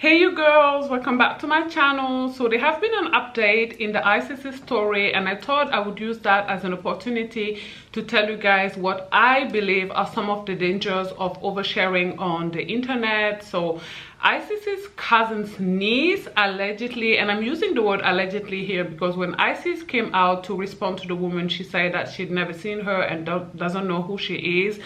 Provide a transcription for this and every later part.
Hey you girls, welcome back to my channel. So there has been an update in the ISIS story, and I thought I would use that as an opportunity to tell you guys what I believe are some of the dangers of oversharing on the internet. So ISIS's cousin's niece allegedly, and I'm using the word allegedly here because when ISIS came out to respond to the woman, she said that she'd never seen her and doesn't know who she is.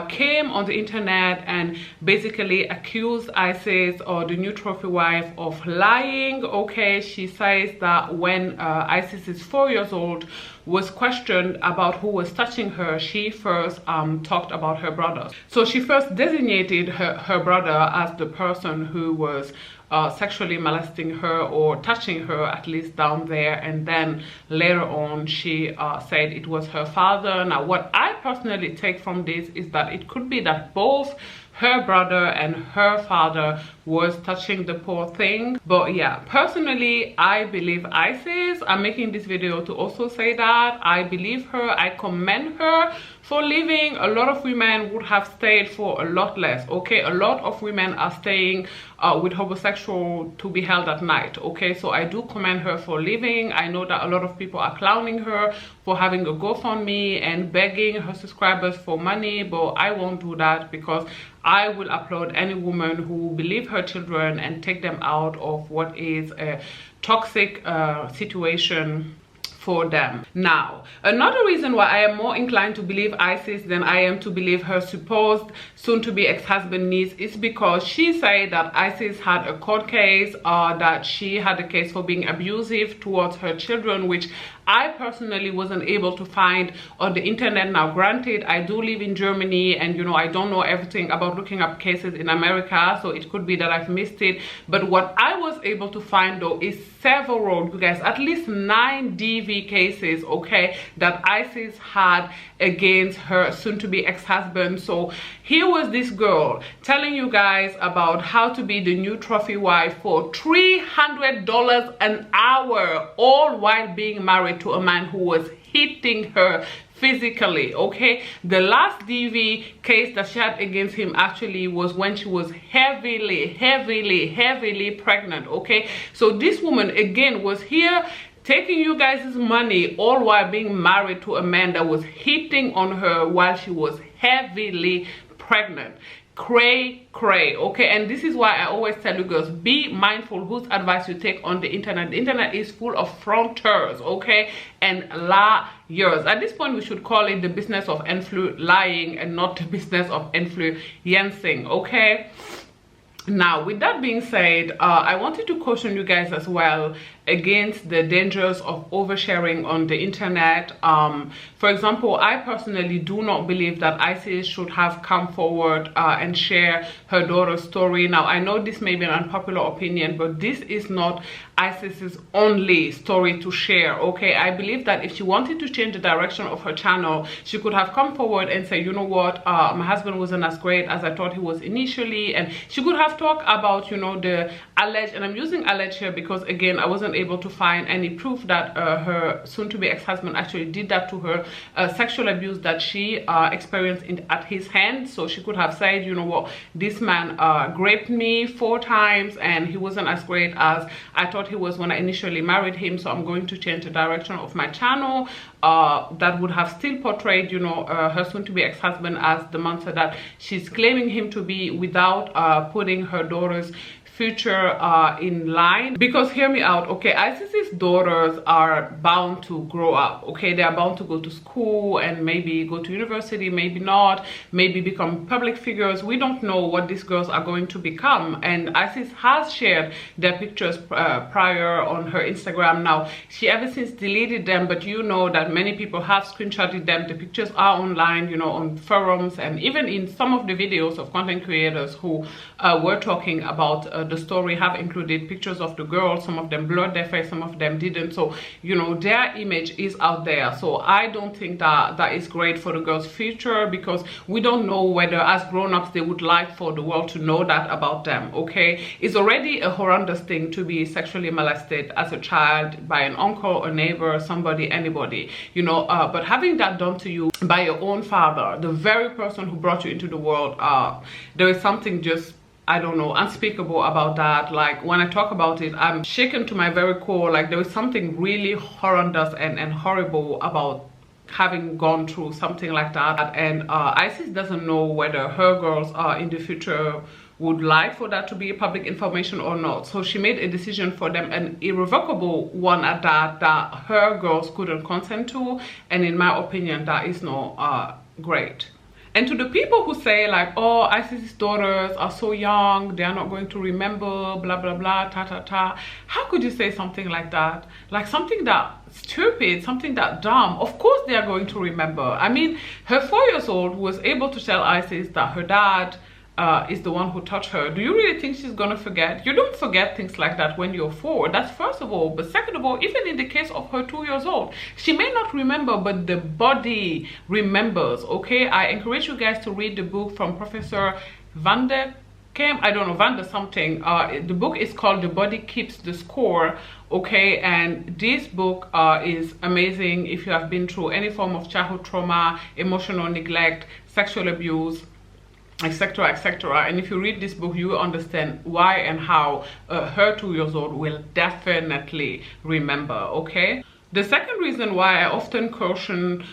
Came on the internet and basically accused ISIS or the new trophy wife of lying. Okay, she says that when ISIS is 4 years old, was questioned about who was touching her, she first talked about her brother. So she first designated her brother as the person who was sexually molesting her or touching her, at least down there, and then later on she said it was her father. Now what I personally take from this is that it could be that both her brother and her father was touching the poor thing. But yeah, personally I believe ISIS. I'm making this video to also say that I believe her. I commend her for leaving. A lot of women would have stayed for a lot less. Okay, a lot of women are staying with homosexual to be held at night. Okay, so I do commend her for leaving. I know that a lot of people are clowning her for having a GoFundMe and begging her subscribers for money, but I won't do that because I will applaud any woman who believes her children and take them out of what is a toxic situation for them. Now, another reason why I am more inclined to believe ISIS than I am to believe her supposed soon-to-be ex-husband niece is because she said that ISIS had a court case, that she had a case for being abusive towards her children, which I personally wasn't able to find on the internet. Now granted, I do live in Germany and you know I don't know everything about looking up cases in America, so it could be that I've missed it. But what I was able to find though is several, you guys, at least 9 DV cases, okay, that ISIS had against her soon-to-be ex-husband. So here was this girl telling you guys about how to be the new trophy wife for $300 an hour, all while being married to a man who was hitting her physically. Okay, the last DV case that she had against him actually was when she was heavily pregnant. Okay, so this woman again was here taking you guys' money all while being married to a man that was hitting on her while she was heavily pregnant. Cray, okay? And this is why I always tell you girls, be mindful whose advice you take on the internet. The internet is full of fronters, okay, and liars. At this point we should call it the business of lying and not the business of influencing, okay? Now with that being said, I wanted to caution you guys as well against the dangers of oversharing on the internet. For example, I personally do not believe that ISIS should have come forward and share her daughter's story. Now I know this may be an unpopular opinion, but this is not ISIS's only story to share, okay? I believe that if she wanted to change the direction of her channel, she could have come forward and say, you know what, my husband wasn't as great as I thought he was initially, and she could have talked about, you know, the alleged, and I'm using alleged here because again I wasn't able to find any proof that her soon-to-be ex-husband actually did that to her, sexual abuse that she experienced at his hands. So she could have said, you know what, this man raped me 4 times and he wasn't as great as I thought he was when I initially married him, so I'm going to change the direction of my channel. That would have still portrayed, you know, her soon-to-be ex-husband as the monster that she's claiming him to be, without putting her daughter's future in line. Because hear me out, okay, ISIS's daughters are bound to grow up, okay? They are bound to go to school and maybe go to university, maybe not, maybe become public figures. We don't know what these girls are going to become, and ISIS has shared their pictures prior on her Instagram. Now she ever since deleted them, but you know that many people have screenshotted them. The pictures are online, you know, on forums, and even in some of the videos of content creators who were talking about the story have included pictures of the girls. Some of them blurred their face, some of them didn't. So you know, their image is out there. So I don't think that that is great for the girls' future, because we don't know whether as grown-ups they would like for the world to know that about them, okay? It's already a horrendous thing to be sexually molested as a child by an uncle, a neighbor, somebody, anybody, you know, but having that done to you by your own father, the very person who brought you into the world, there is something just I don't know, unspeakable about that. Like, when I talk about it, I'm shaken to my very core. Like, there is something really horrendous and horrible about having gone through something like that. And Isis doesn't know whether her girls in the future would like for that to be public information or not. So she made a decision for them, an irrevocable one at that, that her girls couldn't consent to. And in my opinion, that is not great. And to the people who say like, oh, Isis's daughters are so young, they are not going to remember, blah, blah, blah, ta, ta, ta. How could you say something like that? Like something that stupid, something that dumb. Of course they are going to remember. I mean, her 4-year-old was able to tell Isis that her dad is the one who touched her. Do you really think she's gonna forget? You don't forget things like that when you're 4. That's first of all. But second of all, even in the case of her 2-year-old, she may not remember, but the body remembers. Okay, I encourage you guys to read the book from Professor Vande Came, I don't know, Vanda something. The book is called The Body Keeps the Score. Okay, and this book is amazing if you have been through any form of childhood trauma, emotional neglect, sexual abuse, etc, etc. And if you read this book, you will understand why and how her 2-year-old will definitely remember. Okay, the second reason why I often caution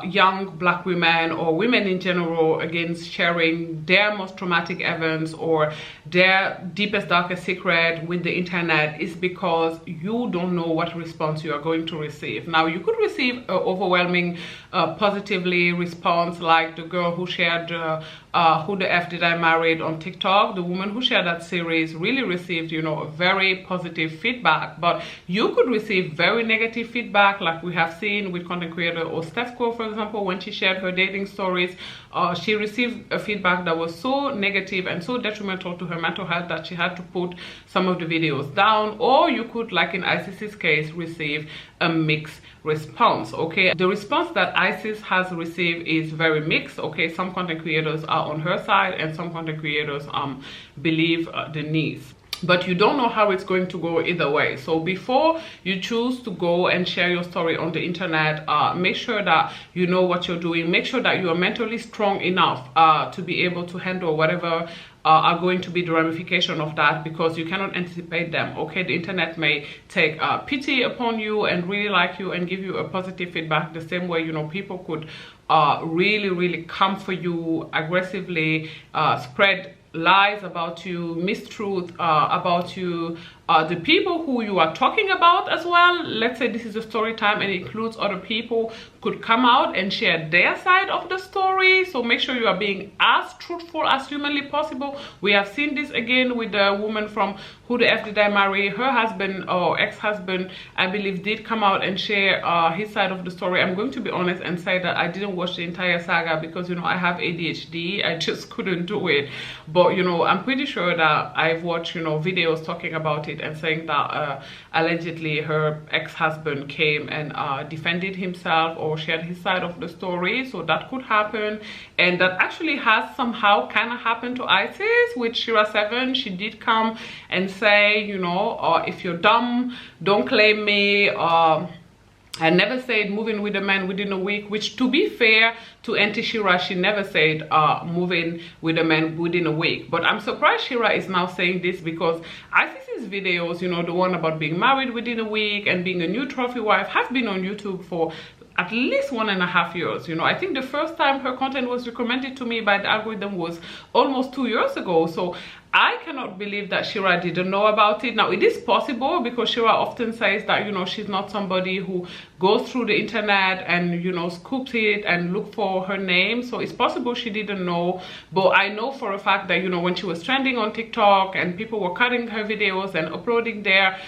young black women or women in general against sharing their most traumatic events or their deepest, darkest secret with the internet is because you don't know what response you are going to receive. Now, you could receive an overwhelming positively response, like the girl who shared Who the F Did I Marry on TikTok. The woman who shared that series really received, you know, a very positive feedback. But you could receive very negative feedback, like we have seen with content creator or Steph, for example, when she shared her dating stories. She received a feedback that was so negative and so detrimental to her mental health that she had to put some of the videos down. Or you could, like in Isis's case, receive a mixed response. Okay, the response that Isis has received is very mixed. Okay, some content creators are on her side and some content creators believe the niece. But you don't know how it's going to go either way. So before you choose to go and share your story on the internet, make sure that you know what you're doing. Make sure that you are mentally strong enough to be able to handle whatever are going to be the ramification of that, because you cannot anticipate them. Okay, the internet may take pity upon you and really like you and give you a positive feedback the same way, you know, people could really come for you aggressively, spread lies about you, mistruth about you, the people who you are talking about as well. Let's say this is a story time and it includes other people, could come out and share their side of the story. So make sure you are being as truthful as humanly possible. We have seen this again with the woman from Who the F Did I Marry. Her husband or ex-husband, I believe, did come out and share his side of the story. I'm going to be honest and say that I didn't watch the entire saga because, you know, I have ADHD. I just couldn't do it. But, you know, I'm pretty sure that I've watched, you know, videos talking about it and saying that allegedly her ex-husband came and defended himself or shared his side of the story. So that could happen, and that actually has somehow kind of happened to Isis with Shira 7. She did come and say, you know, if you're dumb, don't claim me. I never said moving with a man within a week, which, to be fair to Auntie Shira, she never said moving with a man within a week. But I'm surprised Shira is now saying this, because Isis's videos, you know, the one about being married within a week and being a new trophy wife, have been on YouTube for at least 1.5 years. You know, I think the first time her content was recommended to me by the algorithm was almost 2 years ago. So I cannot believe that Shira didn't know about it. Now, it is possible, because Shira often says that, you know, she's not somebody who goes through the internet and, you know, scoops it and look for her name. So it's possible she didn't know. But I know for a fact that, you know, when she was trending on TikTok and people were cutting her videos and uploading there,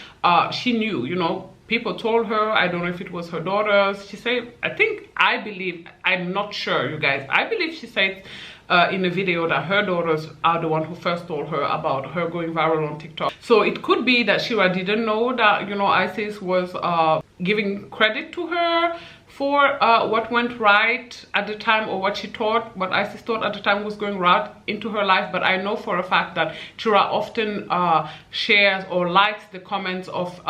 she knew, you know. People told her, I don't know if it was her daughters. She said, I believe, I'm not sure, you guys. I believe she said in a video that her daughters are the one who first told her about her going viral on TikTok. So it could be that Shira didn't know that, you know, Isis was giving credit to her for what went right at the time, or what Isis thought at the time was going right into her life. But I know for a fact that Shira often shares or likes the comments of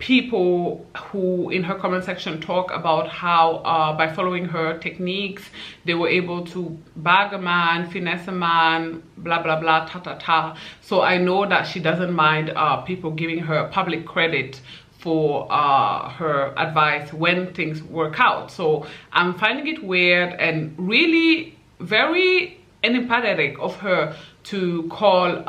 people who in her comment section talk about how by following her techniques they were able to bag a man, finesse a man, blah blah blah, ta ta ta. So I know that she doesn't mind people giving her public credit for her advice when things work out. So I'm finding it weird and really very unempathetic of her to call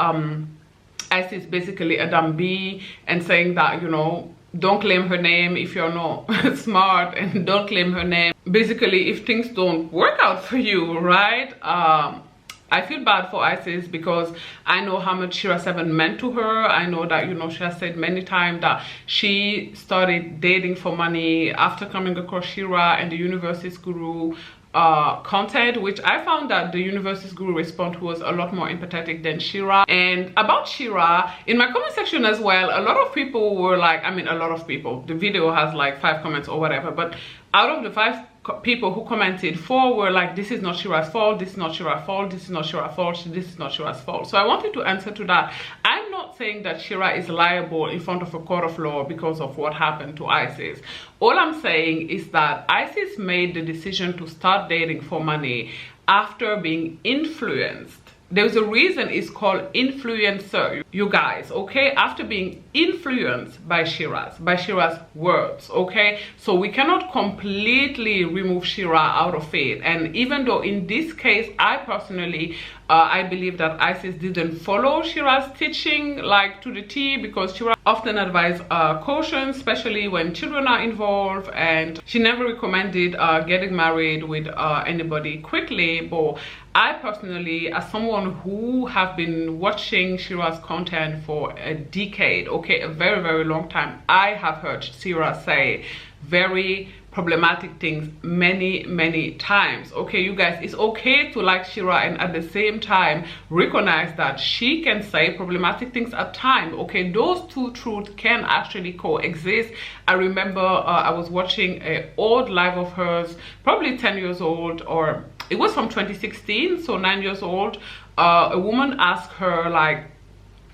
Isis basically a dumb bee, and saying that, you know, don't claim her name if you're not smart, and don't claim her name basically if things don't work out for you, right? I feel bad for Isis because I know how much Shira 7 meant to her. I know that, you know, she has said many times that she started dating for money after coming across Shira and the Universe's Guru content, which I found that the Universe's Guru response was a lot more empathetic than Shira. And about Shira, in my comment section as well, a lot of people were like, I mean, a lot of people, the video has like 5 comments or whatever, but out of the 5 people who commented, 4 were like, this is not Shira's fault, this is not Shira's fault, this is not Shira's fault, this is not Shira's fault. So I wanted to answer to that. I'm not saying that Shira is liable in front of a court of law because of what happened to Isis. All I'm saying is that Isis made the decision to start dating for money after being influenced. There's a reason it's called influencer, you guys, okay? After being influenced by Shira's words, okay? So we cannot completely remove Shira out of it. And even though in this case, I personally, I believe that Isis didn't follow Shira's teaching like to the T, because Shira often advised caution, especially when children are involved, and she never recommended getting married with anybody quickly. But I personally, as someone who have been watching Shira's content for a decade, okay, a very, very long time, I have heard Shira say very problematic things many times. Okay, you guys, it's okay to like Shira and at the same time recognize that she can say problematic things at times. Okay, those two truths can actually coexist. I remember I was watching an old live of hers, probably 10 years old, or it was from 2016, so 9 years old. A woman asked her like,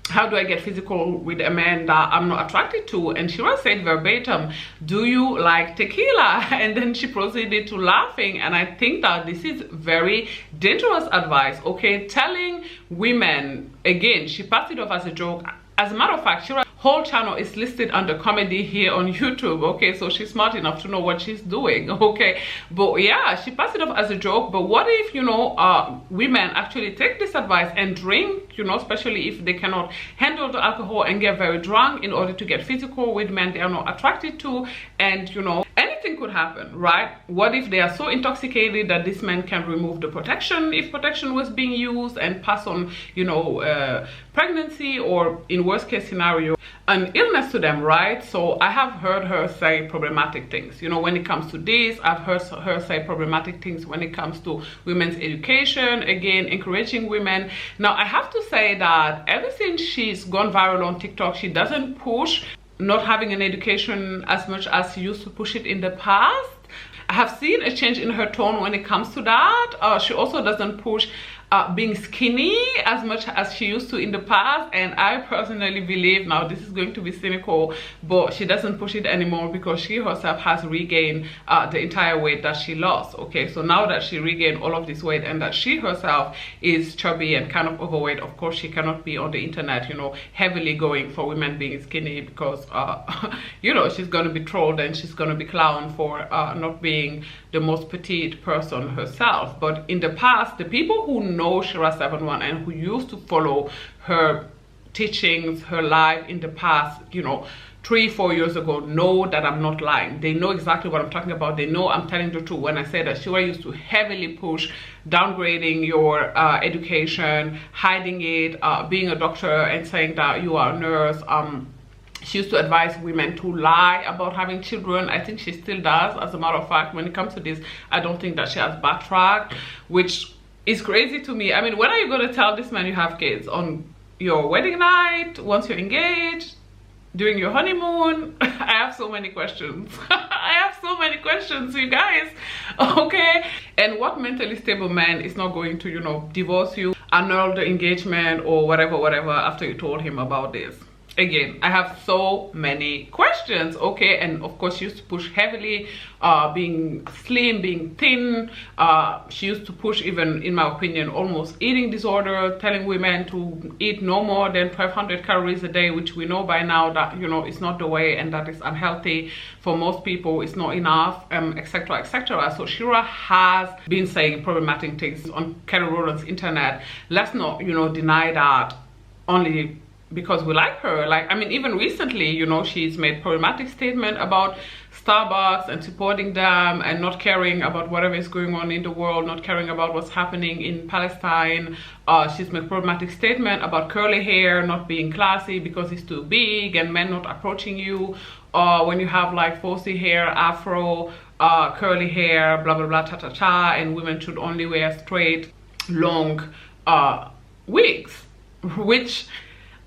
how do I get physical with a man that I'm not attracted to? And Shira said verbatim, do you like tequila? And then she proceeded to laughing. And I think that this is very dangerous advice, okay? Telling women, again, she passed it off as a joke. As a matter of fact, Shira's whole channel is listed under comedy here on YouTube, okay? So she's smart enough to know what she's doing, okay? But yeah, she passed it off as a joke. But what if, you know, women actually take this advice and drink, you know, especially if they cannot handle the alcohol, and get very drunk in order to get physical with men they are not attracted to, and, you know, anything could happen, right? What if they are so intoxicated that this man can remove the protection, if protection was being used, and pass on, you know, pregnancy, or in worst case scenario, an illness to them, right? So I have heard her say problematic things, you know, when it comes to this. I've heard her say problematic things when it comes to women's education, again, encouraging women. Now, I have to say that ever since she's gone viral on TikTok, she doesn't push not having an education as much as she used to push it in the past. I have seen a change in her tone when it comes to that. She also doesn't push being skinny as much as she used to in the past, and I personally believe, now this is going to be cynical, but she doesn't push it anymore because she herself has regained the entire weight that she lost. Okay, so now that she regained all of this weight and that she herself is chubby and kind of overweight, of course she cannot be on the internet, you know, heavily going for women being skinny, because you know, she's going to be trolled and she's going to be clowned for not being the most petite person herself. But in the past, the people who know Shira 7 and who used to follow her teachings, her life in the past, you know, 3-4 years ago, know that I'm not lying. They know exactly what I'm talking about. They know I'm telling the truth when I say that Shira used to heavily push downgrading your education, hiding it, being a doctor and saying that you are a nurse. She used to advise women to lie about having children. I think she still does. As a matter of fact, when it comes to this, I don't think that she has backtracked, which is crazy to me. I mean, when are you going to tell this man you have kids? On your wedding night? Once you're engaged? During your honeymoon? I have so many questions. I have so many questions, you guys. Okay? And what mentally stable man is not going to, you know, divorce you, annul the engagement or whatever after you told him about this? again, I have so many questions, okay? And of course, she used to push heavily, being slim, being thin. She used to push, even in my opinion, almost eating disorder, telling women to eat no more than 1,200 calories a day, which we know by now that, you know, it's not the way, and that is unhealthy for most people. It's not enough, etc, etc. So Shira has been saying problematic things on Kelly Rowland's internet. Let's not, you know, deny that only because we like her. Like, I mean, even recently, you know, she's made problematic statement about Starbucks and supporting them and not caring about whatever is going on in the world, not caring about what's happening in Palestine. She's made problematic statement about curly hair not being classy because it's too big, and men not approaching you when you have like 4C hair, afro, curly hair, blah blah blah, ta ta ta, and women should only wear straight long wigs, which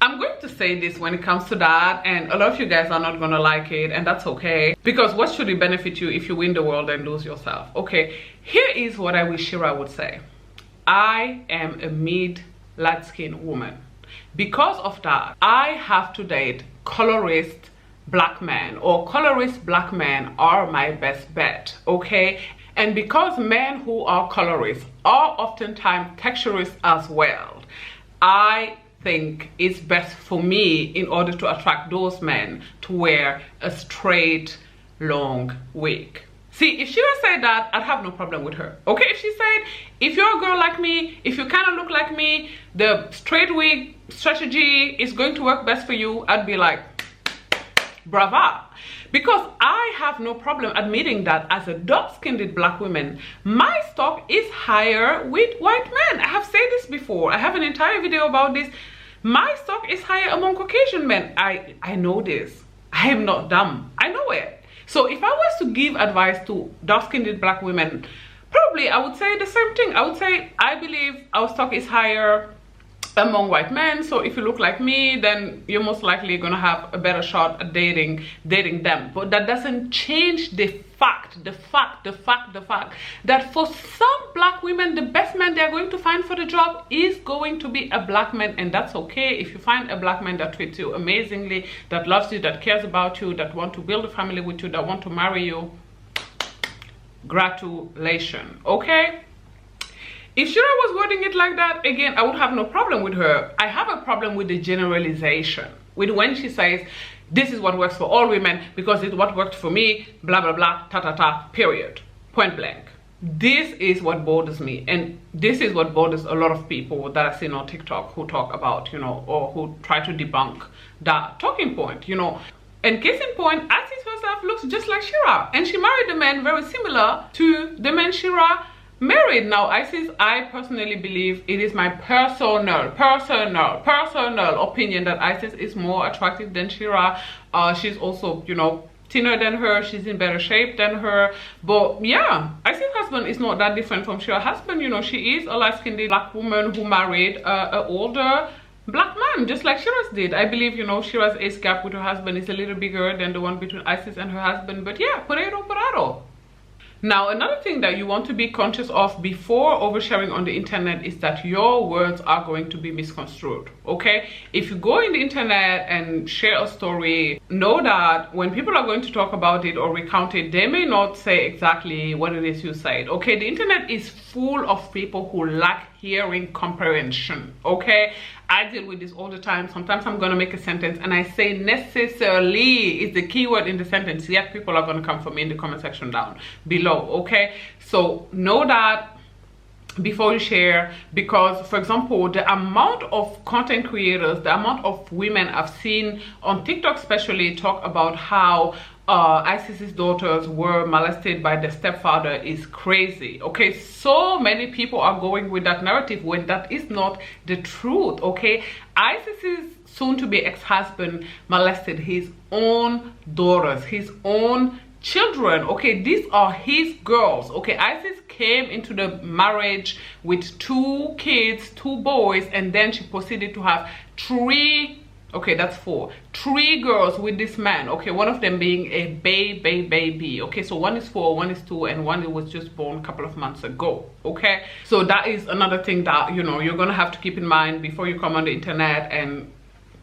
I'm going to say this when it comes to that, and a lot of you guys are not gonna like it, and that's okay, because what should it benefit you if you win the world and lose yourself? Okay, here is what I wish Shira would say. I am a mid-light-skinned woman. Because of that, I have to date colorist black men, or colorist black men are my best bet, okay? And because men who are colorists are oftentimes texturists as well, I think it's best for me, in order to attract those men, to wear a straight long wig. See, if she would say that, I'd have no problem with her, okay? If she said, if you're a girl like me, if you kind of look like me, the straight wig strategy is going to work best for you, I'd be like, brava. Because I have no problem admitting that as a dark-skinned black woman, my stock is higher with white men. I have said this before. I have an entire video about this. My stock is higher among Caucasian men. I know this. I am not dumb. I know it. So if I was to give advice to dark-skinned black women, probably I would say the same thing. I would say, I believe our stock is higher among white men, so if you look like me, then you're most likely gonna have a better shot at dating them. But that doesn't change the fact that for some black women, the best man they're going to find for the job is going to be a black man, and that's okay. If you find a black man that treats you amazingly, that loves you, that cares about you, that want to build a family with you, that want to marry you, gratulations, okay? If Shira was wording it like that, again, I would have no problem with her. I have a problem with the generalization, with when she says, this is what works for all women because it's what worked for me, blah, blah, blah, ta, ta, ta, period, point blank. This is what bothers me, and this is what bothers a lot of people that I've seen on TikTok who talk about, you know, or who try to debunk that talking point, you know. And case in point, Isis herself looks just like Shira, and she married a man very similar to the man Shira married. Now, Isis, I personally believe, it is my personal opinion that Isis is more attractive than Shira. She's also, you know, thinner than her, she's in better shape than her. But yeah, Isis' husband is not that different from Shira's husband. You know, she is a light-skinned black woman who married an older black man, just like Shira's did. I believe, you know, Shira's age gap with her husband is a little bigger than the one between Isis and her husband. But yeah, potato. Now, another thing that you want to be conscious of before oversharing on the internet is that your words are going to be misconstrued, okay? If you go in the internet and share a story, know that when people are going to talk about it or recount it, they may not say exactly what it is you said, okay? The internet is full of people who lack hearing comprehension, okay? I deal with this all the time. Sometimes I'm gonna make a sentence and I say necessarily is the key word in the sentence, yet people are gonna come for me in the comment section down below, okay? So know that before you share, because for example, the amount of content creators, the amount of women I've seen on TikTok especially talk about how Isis's daughters were molested by the stepfather is crazy, okay? So many people are going with that narrative when that is not the truth, okay? Isis's soon-to-be ex-husband molested his own daughters, his own children, okay? These are his girls, okay? Isis came into the marriage with 2 kids, 2 boys, and then she proceeded to have 3, okay, that's 4, 3 girls with this man, okay? One of them being a baby, okay? So one is 4, one is 2, and one was just born a couple of months ago, okay? So that is another thing that, you know, you're gonna have to keep in mind before you come on the internet and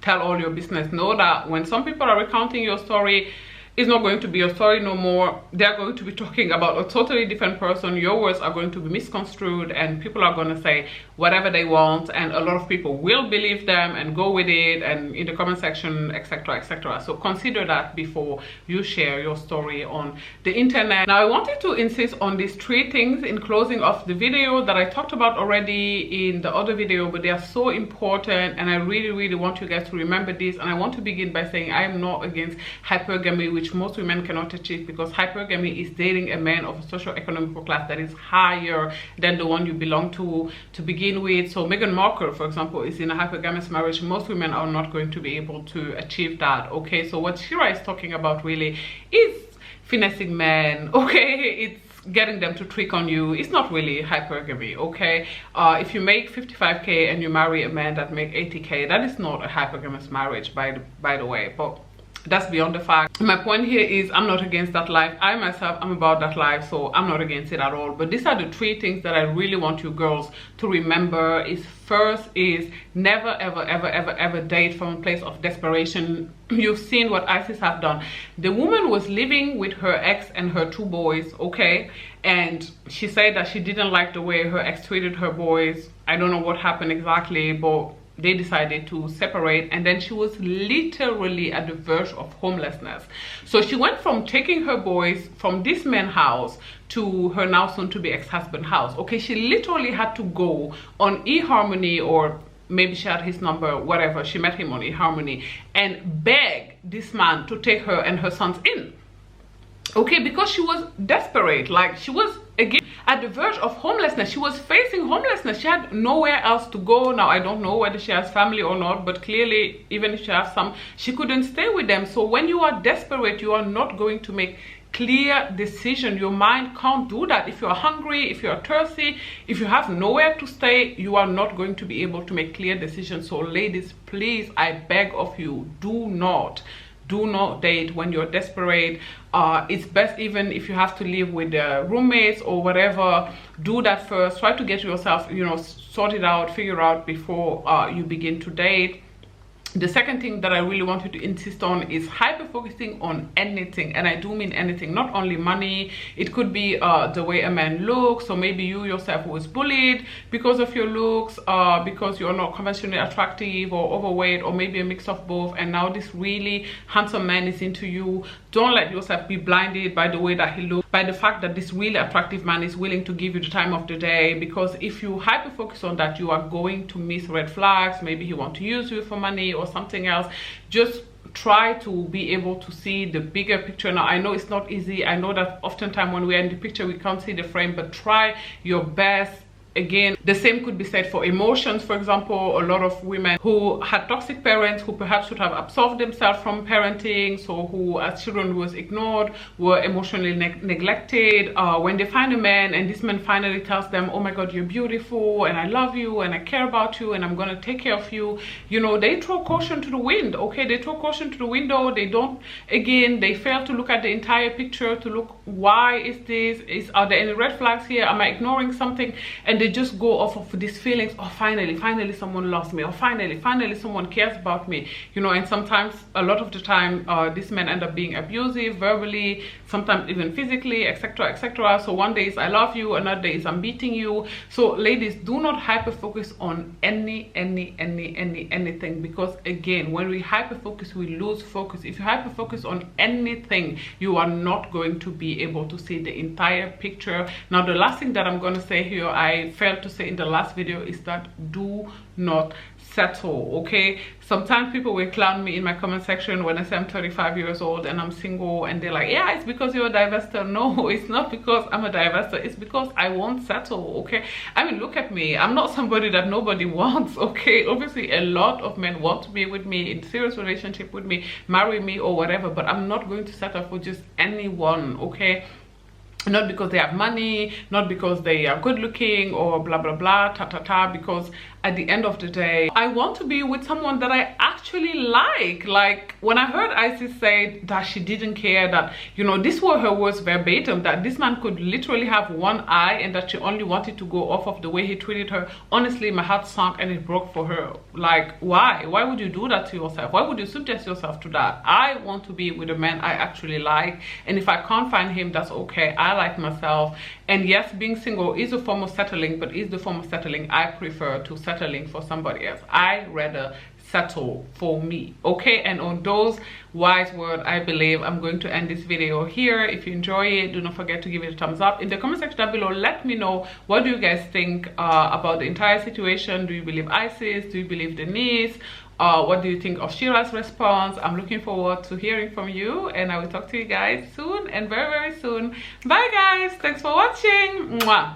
tell all your business. Know that when some people are recounting your story, it's not going to be your story no more. They're going to be talking about a totally different person. Your words are going to be misconstrued, and people are going to say whatever they want, and a lot of people will believe them and go with it, and in the comment section, etc, etc. So consider that before you share your story on the internet. Now I wanted to insist on these 3 things in closing of the video that I talked about already in the other video, but they are so important, and I really want you guys to remember this. And I want to begin by saying I am not against hypergamy, which most women cannot achieve, because hypergamy is dating a man of a socio-economical class that is higher than the one you belong to begin with. So Meghan Markle, for example, is in a hypergamous marriage. Most women are not going to be able to achieve that. Okay, so what Shira is talking about really is finessing men. Okay, it's getting them to trick on you. It's not really hypergamy. Okay, if you make 55k and you marry a man that make 80k, that is not a hypergamous marriage, by the way. But that's beyond the fact. My point here is I'm not against that life. I myself am about that life, so I'm not against it at all. But these are the 3 things that I really want you girls to remember. Is first is never ever date from a place of desperation. You've seen what Isis have done. The woman was living with her ex and her 2 boys, okay, and she said that she didn't like the way her ex treated her boys. I don't know what happened exactly, but they decided to separate, and then she was literally at the verge of homelessness. So she went from taking her boys from this man's house to her now soon to be ex-husband house. Okay, she literally had to go on eHarmony, or maybe she had his number, whatever, she met him on eHarmony, and beg this man to take her and her sons in. Okay, because she was desperate. Like, she was again at the verge of homelessness. She was facing homelessness. She had nowhere else to go. Now I don't know whether she has family or not, but clearly even if she has some, she couldn't stay with them. So when you are desperate, you are not going to make clear decision. Your mind can't do that. If you are hungry, if you are thirsty, if you have nowhere to stay, you are not going to be able to make clear decisions. So ladies, please, I beg of you, do not date when you're desperate. It's best, even if you have to live with roommates or whatever, do that first. Try to get yourself, you know, sorted out, figure out before you begin to date. The second thing that I really want you to insist on is hyper-focusing on anything, and I do mean anything, not only money. It could be the way a man looks. So maybe you yourself was bullied because of your looks, because you're not conventionally attractive or overweight, or maybe a mix of both, and now this really handsome man is into you. Don't let yourself be blinded by the way that he looks, by the fact that this really attractive man is willing to give you the time of the day, because if you hyper-focus on that, you are going to miss red flags. Maybe he wants to use you for money or something else. Just try to be able to see the bigger picture. Now I know it's not easy. I know that oftentimes when we're in the picture we can't see the frame, but try your best. Again, the same could be said for emotions. For example, a lot of women who had toxic parents, who perhaps should have absolved themselves from parenting, so who as children was ignored, were emotionally neglected. When they find a man and this man finally tells them, oh my god, you're beautiful and I love you and I care about you and I'm gonna take care of you, you know, they throw caution to the wind. Okay, they throw caution to the window. They don't, again, they fail to look at the entire picture, to look, why is this, are there any red flags here, am I ignoring something? And they just go off of these feelings. Oh, finally someone loves me, or finally someone cares about me, you know. And sometimes, a lot of the time, these men end up being abusive verbally, sometimes even physically, etc, etc. So one day is I love you, another day is I'm beating you. So ladies, do not hyper focus on anything, because again, when we hyper focus, we lose focus. If you hyper focus on anything, you are not going to be able to see the entire picture. Now the last thing that I'm going to say here, I failed to say in the last video, is that do not settle. Okay, sometimes people will clown me in my comment section when I say I'm 35 years old and I'm single, and they're like, yeah, it's because you're a divestor. No, it's not because I'm a divestor, it's because I won't settle. Okay, I mean, look at me, I'm not somebody that nobody wants. Okay, obviously a lot of men want to be with me, in serious relationship with me, marry me or whatever, but I'm not going to settle for just anyone. Okay, not because they have money, not because they are good looking or blah blah blah, because at the end of the day, I want to be with someone that I actually like. Like when I heard Isis say that she didn't care, that, you know, these were her words verbatim, that this man could literally have one eye and that she only wanted to go off of the way he treated her. Honestly, my heart sunk and it broke for her. Like, why would you do that to yourself? Why would you subject yourself to that? I want to be with a man I actually like, and if I can't find him, that's okay. I like myself. And yes, being single is a form of settling, but is the form of settling I prefer to settling for somebody else. I rather settle for me. Okay, and on those wise words, I believe I'm going to end this video here. If you enjoy it, do not forget to give it a thumbs up. In the comment section down below, let me know, what do you guys think about the entire situation? Do you believe Isis? Do you believe Denise? What do you think of Shira's response? I'm looking forward to hearing from you, and I will talk to you guys soon, and very, very soon. Bye guys, thanks for watching. Mwah.